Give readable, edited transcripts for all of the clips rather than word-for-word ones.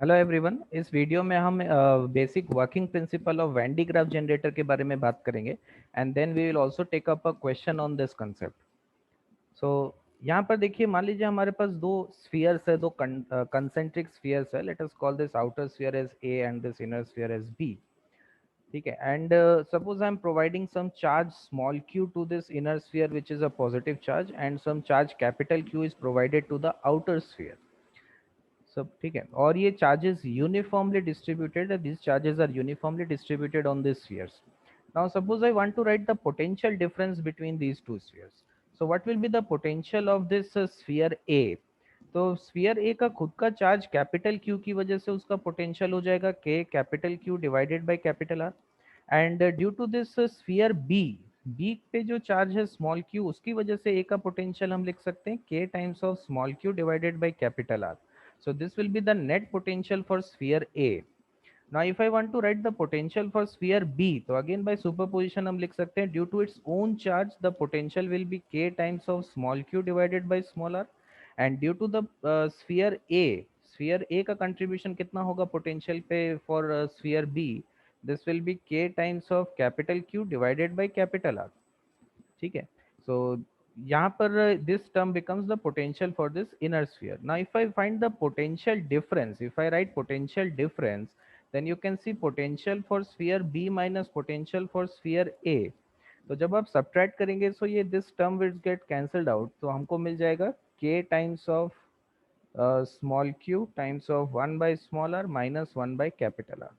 Hello everyone. इस video में हम basic working principle of Van de Graaff generator के बारे में बात करेंगे and then we will also take up a question on this concept. So यहाँ पर देखिए, मान लीजिए हमारे पास दो स्फीयर्स है, दो कंसेंट्रिक स्फीयर्स है। Let us call this outer sphere as A and this inner sphere as B. ठीक है, and suppose I am providing some charge small q to this inner sphere which is a positive charge and some charge capital q is provided to the outer sphere. सब ठीक है, और ये charges uniformly distributed, these charges are uniformly distributed on these spheres. Now suppose I want to write the potential difference between these two spheres. So what will be the potential of this sphere A? तो sphere ए का खुद का charge capital Q की वजह से उसका potential हो जाएगा के capital Q divided by capital R. And due to this sphere B, B पे जो चार्ज है स्मॉल क्यू, उसकी वजह से ए का पोटेंशियल हम लिख सकते हैं के times of small Q divided by capital are. So this will be the net potential for sphere A. Now if I want to write the potential for sphere B, तो again by superposition हम लिख सकते हैं due to its own charge the potential will be k times of small q divided by small r, and due to the sphere A, sphere A का contribution कितना होगा potential पे for sphere B, this will be k times of capital Q divided by capital R. ठीक है, so यहाँ पर this term becomes the potential for this inner sphere. Now if I find the potential difference, if I write potential difference, then you can see potential for sphere B minus potential for sphere A. तो जब आप subtract करेंगे so ये this term will get cancelled out, तो हमको मिल जाएगा k times of small q times of 1 by small r minus 1 by capital R.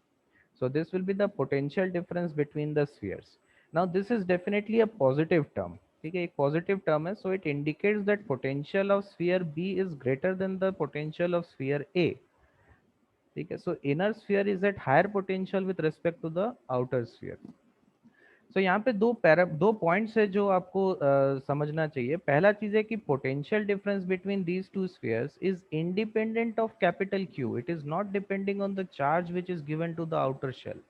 So this will be the potential difference between the spheres. Now this is definitely a positive term. ठीक है, एक positive term है, so it indicates that potential of sphere B is greater than the potential of sphere A. ठीक है, so inner sphere is at higher potential with respect to the outer sphere. So यहाँ पे दो points है जो आपको समझना चाहिए. पहला चीज है कि potential difference between these two spheres is independent of capital Q. It is not depending on the charge which is given to the outer shell.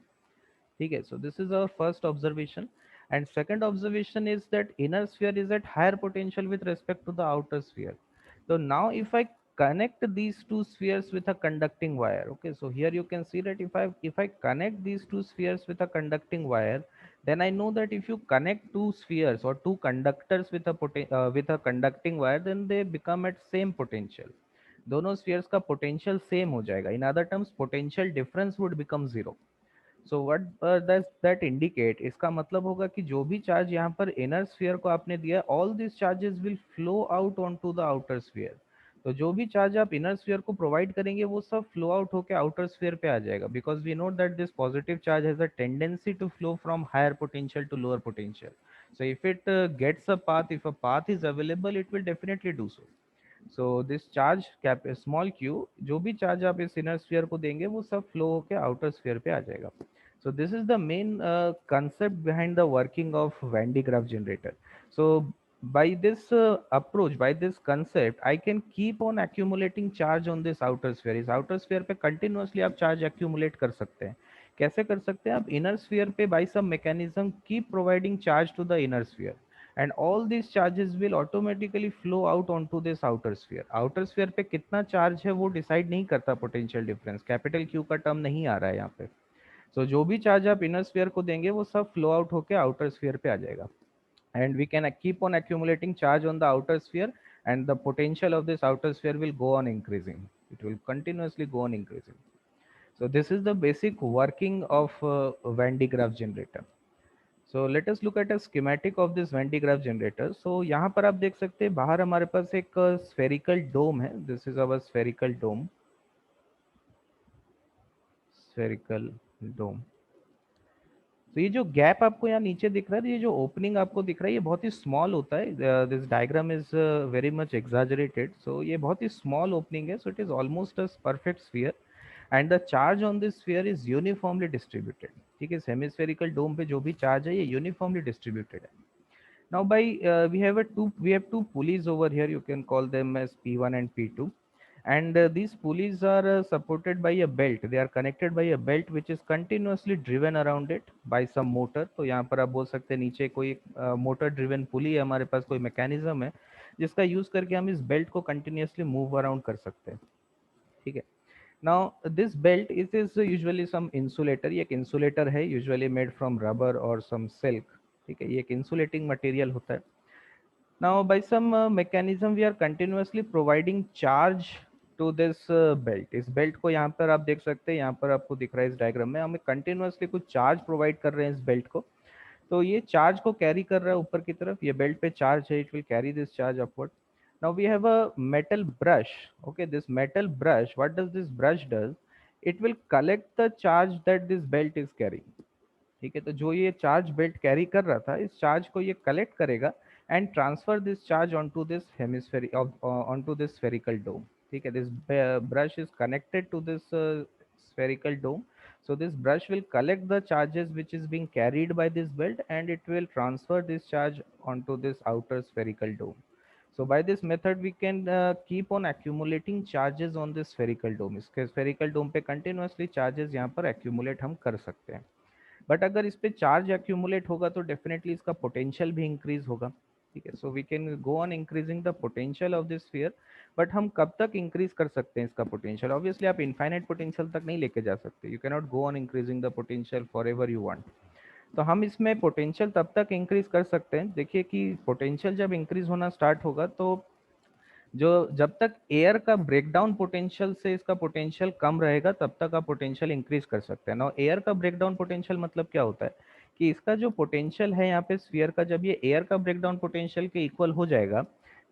ठीक है, so this is our first observation. And second observation is that inner sphere is at higher potential with respect to the outer sphere. So now if I connect these two spheres with a conducting wire, okay, so here you can see that if I connect these two spheres with a conducting wire, then I know that if you connect two spheres or two conductors with a conducting wire, then they become at same potential. दोनों spheres का potential same हो जाएगा. In other terms, potential difference would become zero. So what does that indicate? इसका मतलब होगा कि जो भी चार्ज यहाँ पर इनर स्फीयर को आपने दिया, all this charges will flow out on to the outer sphere. तो जो भी चार्ज आप इनर स्फीयर को प्रोवाइड करेंगे वो सब फ्लो आउट होकर आउटर स्फीयर पे आ जाएगा, because we note that this positive charge has a tendency to flow from higher potential to lower potential. So if it gets a path, if a path is available, it will definitely do so. So this charge cap small q, जो भी charge आप इस inner sphere को देंगे वो सब flow होकर outer sphere पे आ जाएगा. So this is the main concept behind the working of Van de Graaff generator. So by this approach, by this concept, I can keep on accumulating charge on this outer sphere. इस outer sphere पे continuously आप charge accumulate कर सकते हैं. कैसे कर सकते हैं? आप inner sphere पे by some mechanism keep providing charge to the inner sphere. And all these charges will automatically flow out onto this outer sphere. Outer sphere पे कितना charge है वो decide नहीं करता potential difference. Capital Q का term नहीं आ रहा है यहाँ पे. सो जो भी चार्ज आप इनर स्फीयर को देंगे वो सब फ्लो आउट होकर आउटर स्फीयर पे आ जाएगा. And we can keep on accumulating charge on the outer sphere, and the potential of this outer sphere will go on increasing. It will continuously go on increasing. So this is the basic working of Van de Graaff generator. So let us look at a schematic of this Van de Graaff generator. So यहाँ पर आप देख सकते हैं बाहर हमारे पास एक spherical dome है. This is our spherical dome. Spherical dome. तो ये जो गैप आपको यहाँ नीचे दिख रहा है, ये जो ओपनिंग आपको दिख रहा है, ये बहुत ही स्मॉल होता है. This diagram is very much exaggerated. So ये बहुत ही स्मॉल ओपनिंग है. So it is almost a perfect sphere and the charge on this sphere is uniformly distributed. ठीक है, सेमीस्फेरिकल डोम पे जो भी चार्ज है ये यूनिफॉर्मली डिस्ट्रीब्यूटेड है. Now by we have two pulleys over here. You can call them as P1 and P2, and these pulleys are supported by a belt. They are connected by a belt which is continuously driven around it by some motor. तो यहाँ पर आप बोल सकते हैं नीचे कोई motor driven पुली है हमारे पास, कोई मैकेनिज्म है जिसका यूज करके हम इस बेल्ट को कंटिन्यूसली मूव अराउंड कर सकते हैं. ठीक है, Now this belt is usually some insulator, ये एक insulator है, usually made from rubber or some silk, ठीक है, ये एक insulating material होता है. Now, by some mechanism, we are continuously providing charge to this belt. इस बेल्ट को यहाँ पर आप देख सकते हैं, यहाँ पर आपको दिख रहा है इस डायग्राम में, हमें कंटिन्यूसली कुछ चार्ज प्रोवाइड कर रहे हैं इस बेल्ट को. तो ये चार्ज को कैरी कर रहा है ऊपर की तरफ, ये बेल्ट पे चार्ज है, it will carry this charge upward. Now we have a metal brush. Okay, this metal brush, what does this brush does? It will collect the charge that this belt is carrying. ठीक है, तो जो ये charge belt carry कर रहा था, इस charge को ये कलेक्ट करेगा and transfer this charge onto this hemisphere onto this spherical dome. ठीक है, this brush is connected to this spherical dome. So this brush will collect the charges which is being carried by this belt and it will transfer this charge onto this outer spherical dome. So by this method we can keep on accumulating charges on this spherical dome. इसके spherical dome पे continuously charges यहाँ पर accumulate हम कर सकते हैं. But अगर इस पे चार्ज एक्यूमुलेट होगा तो डेफिनेटली इसका पोटेंशियल भी इंक्रीज होगा. ठीक है, so we can go on increasing the potential of this sphere. But हम कब तक इंक्रीज कर सकते हैं इसका पोटेंशियल? ऑब्वियसली आप इनफाइनाइट पोटेंशियल तक नहीं लेके जा सकते, you can not go on increasing the potential forever you want. तो हम इसमें पोटेंशियल तब तक इंक्रीज कर सकते हैं, देखिए कि पोटेंशियल जब इंक्रीज होना स्टार्ट होगा तो जो जब तक एयर का ब्रेकडाउन पोटेंशियल से इसका पोटेंशियल कम रहेगा तब तक आप पोटेंशियल इंक्रीज कर सकते हैं ना. एयर का ब्रेकडाउन पोटेंशियल मतलब क्या होता है कि इसका जो पोटेंशियल है यहाँ पे स्फीयर का, जब ये एयर का ब्रेकडाउन पोटेंशियल के इक्वल हो जाएगा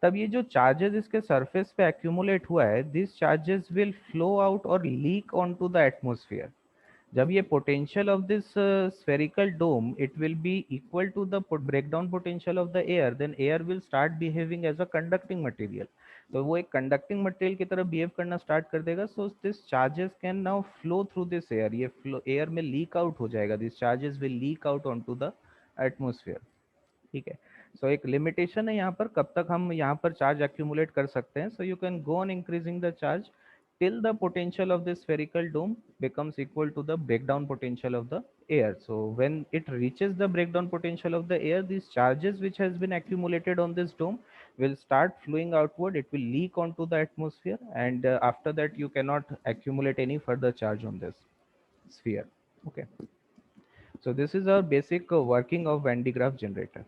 तब ये जो चार्जेस इसके सरफेस पे एक्यूमुलेट हुआ है, this charges will flow out और leak on to the atmosphere. जब ये potential of this spherical dome it will be equal to the breakdown potential of the air, then air will start behaving as a conducting material. तो वो एक conducting material की तरह behave करना start कर देगा. So this charges can now flow through this air, ये flow air में लीक आउट हो जाएगा, this charges will leak out on to the atmosphere. ठीक है, सो एक लिमिटेशन है यहाँ पर कब तक हम यहाँ पर चार्ज एक्यूमुलेट कर सकते हैं. So you can go on increasing the charge till the potential of this spherical dome becomes equal to the breakdown potential of the air. So when it reaches the breakdown potential of the air, these charges which has been accumulated on this dome will start flowing outward, it will leak onto the atmosphere, and after that you cannot accumulate any further charge on this sphere. Okay, so this is our basic working of Van de Graaff generator.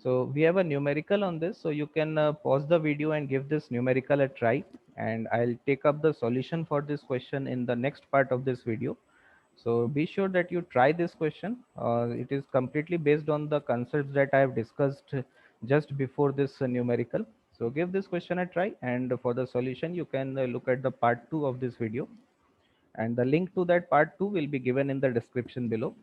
So we have a numerical on this, so you can pause the video and give this numerical a try, and I'll take up the solution for this question in the next part of this video. So be sure that you try this question. It is completely based on the concepts that I have discussed just before this numerical. So give this question a try, and for the solution you can look at the part 2 of this video, and the link to that part 2 will be given in the description below.